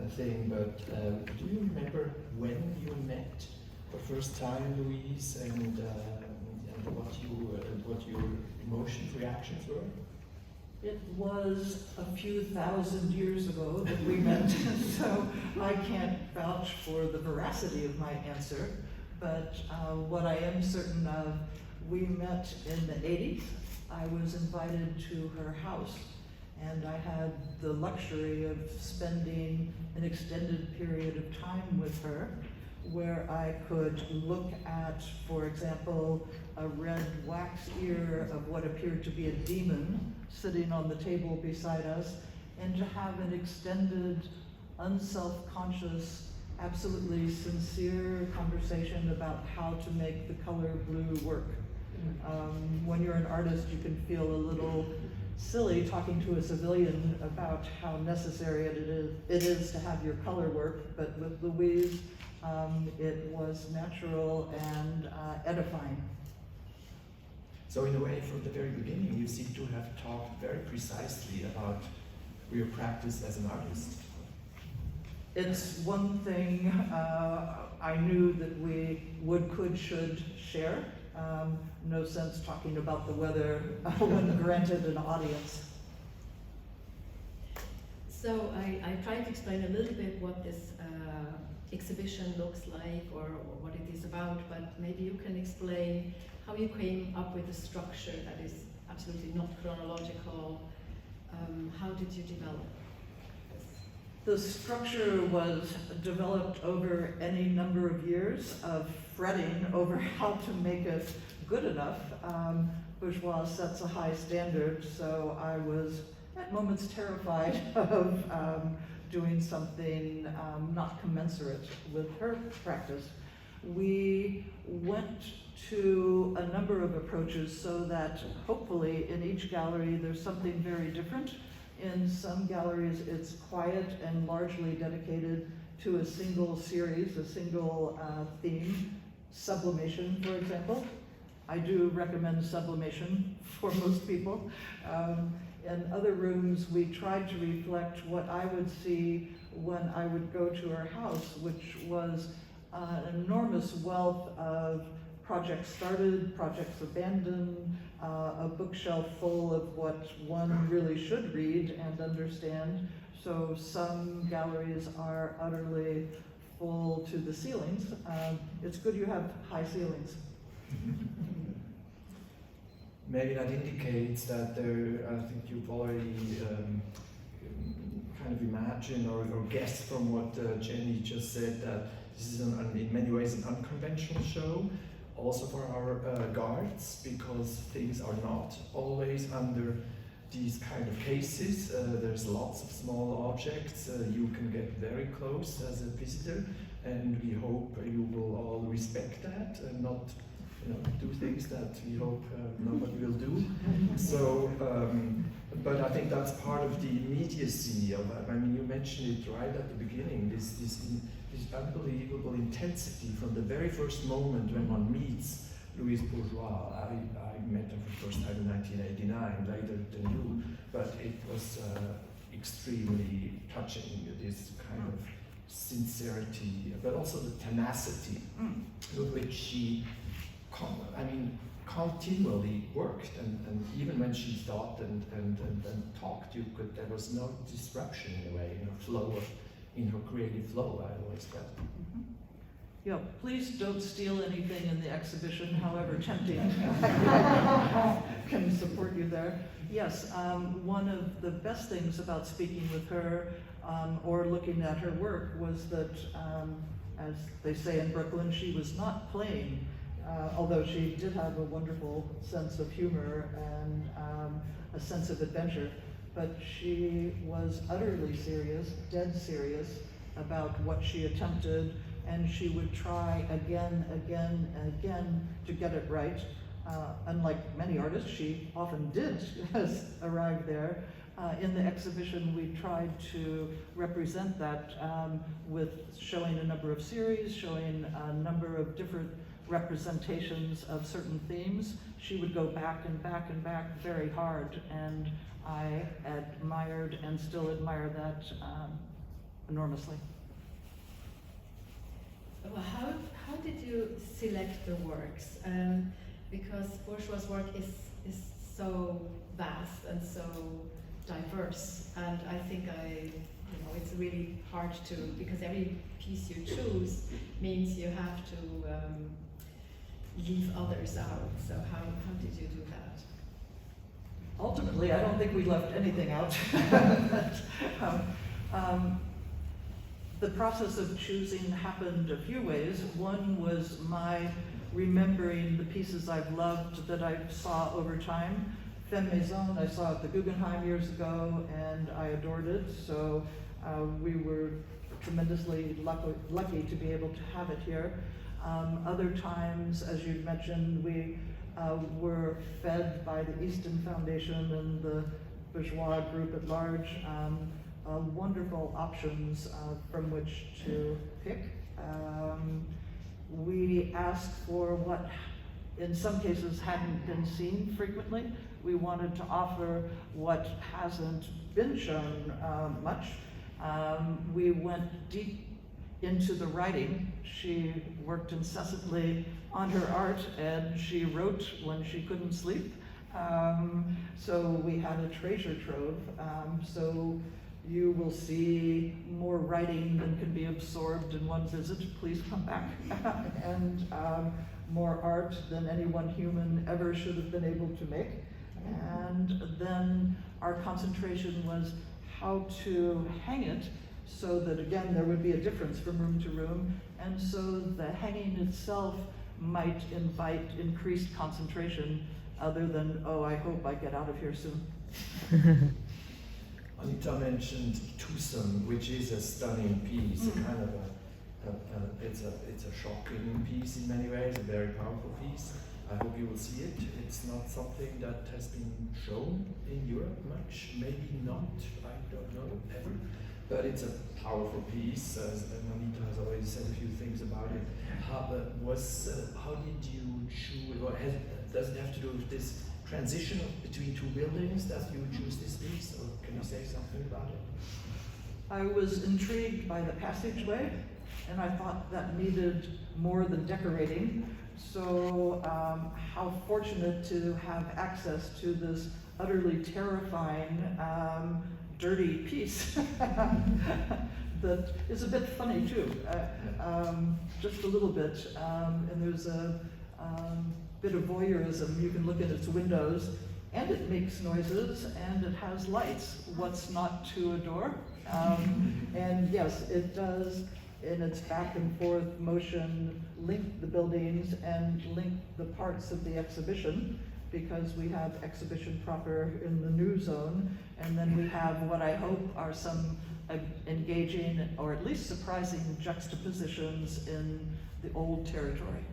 thing, but do you remember when you met the first time, Louise, and what your emotions, reactions were? It was a few thousand years ago that we met, so I can't vouch for the veracity of my answer, but what I am certain of, we met in the 80s. I was invited to her house, and I had the luxury of spending an extended period of time with her, where I could look at, for example, a red wax ear of what appeared to be a demon sitting on the table beside us, and to have an extended, unself-conscious, absolutely sincere conversation about how to make the color blue work. When you're an artist, you can feel a little silly talking to a civilian about how necessary it is to have your color work, but with Louise, it was natural and edifying. So in a way, from the very beginning, you seem to have talked very precisely about your practice as an artist. It's one thing I knew that we should share. No sense talking about the weather when granted an audience. So I tried to explain a little bit what this exhibition looks like or what it is about, but maybe you can explain how you came up with a structure that is absolutely not chronological. How did you develop this? The structure was developed over any number of years of fretting over how to make it good enough. Bourgeois sets a high standard, so I was at moments terrified of doing something not commensurate with her practice. We went to a number of approaches so that hopefully in each gallery there's something very different. In some galleries it's quiet and largely dedicated to a single series, a single theme. Sublimation, for example. I do recommend sublimation for most people. In other rooms, we tried to reflect what I would see when I would go to her house, which was an enormous wealth of projects started, projects abandoned, a bookshelf full of what one really should read and understand. So some galleries are utterly full to the ceilings. It's good you have high ceilings. Maybe that indicates that there, I think you've already kind of imagined or guessed from what Jenny just said, that this is in many ways an unconventional show, also for our guards, because things are not always under these kind of cases. There's lots of small objects. You can get very close as a visitor, and we hope you will all respect that and not do things that we hope nobody will do. So, but I think that's part of the immediacy of it. I mean, you mentioned it right at the beginning, this unbelievable intensity from the very first moment when one meets Louise Bourgeois. I met her for the first time in 1989, later than you, but it was extremely touching, this kind of sincerity, but also the tenacity with which she continually worked, and even when she thought and talked, there was no disruption in a way, in her creative flow, I always felt. Yeah, please don't steal anything in the exhibition, however tempting. Can support you there. Yes, one of the best things about speaking with her or looking at her work was that, as they say in Brooklyn, she was not playing, although she did have a wonderful sense of humor and a sense of adventure. But she was utterly serious, dead serious about what she attempted, and she would try again, again, and again to get it right. Unlike many artists, she often did arrive there. In the exhibition, we tried to represent that with showing a number of series, showing a number of different representations of certain themes. She would go back and back and back very hard, and I admired and still admire that enormously. Well, how did you select the works? Because Bourgeois' work is so vast and so diverse, and I think it's really hard to, because every piece you choose means you have to leave others out. So how did you do that? Ultimately, I don't think we left anything out. The process of choosing happened a few ways. One was my remembering the pieces I've loved that I saw over time. Femme Maison, I saw at the Guggenheim years ago, and I adored it. So we were tremendously lucky to be able to have it here. Other times, as you mentioned, we were fed by the Easton Foundation and the Bourgeois group at large wonderful options from which to pick. We asked for what in some cases hadn't been seen frequently. We wanted to offer what hasn't been shown much. We went deep into the writing. She worked incessantly on her art, and she wrote when she couldn't sleep. So we had a treasure trove. So you will see more writing than can be absorbed in one visit. Please come back. And more art than any one human ever should have been able to make. And then our concentration was how to hang it so that, again, there would be a difference from room to room, and so the hanging itself might invite increased concentration other than, oh, I hope I get out of here soon. Anita mentioned Tucson, which is a stunning piece, a kind of it's a shocking piece in many ways, a very powerful piece. I hope you will see it. It's not something that has been shown in Europe much, maybe not, I don't know, ever. But it's a powerful piece, as Anita has already said a few things about it. How did you choose, or does it have to do with this transition between two buildings that you choose this piece, or can you say something about it? I was intrigued by the passageway, and I thought that needed more than decorating. So how fortunate to have access to this utterly terrifying, dirty piece that is a bit funny too, just a little bit. And there's a bit of voyeurism. You can look at its windows, and it makes noises, and it has lights. What's not to adore? And yes, it does, in its back and forth motion, link the buildings and link the parts of the exhibition, because we have exhibition proper in the new zone, and then we have what I hope are some engaging or at least surprising juxtapositions in the old territory.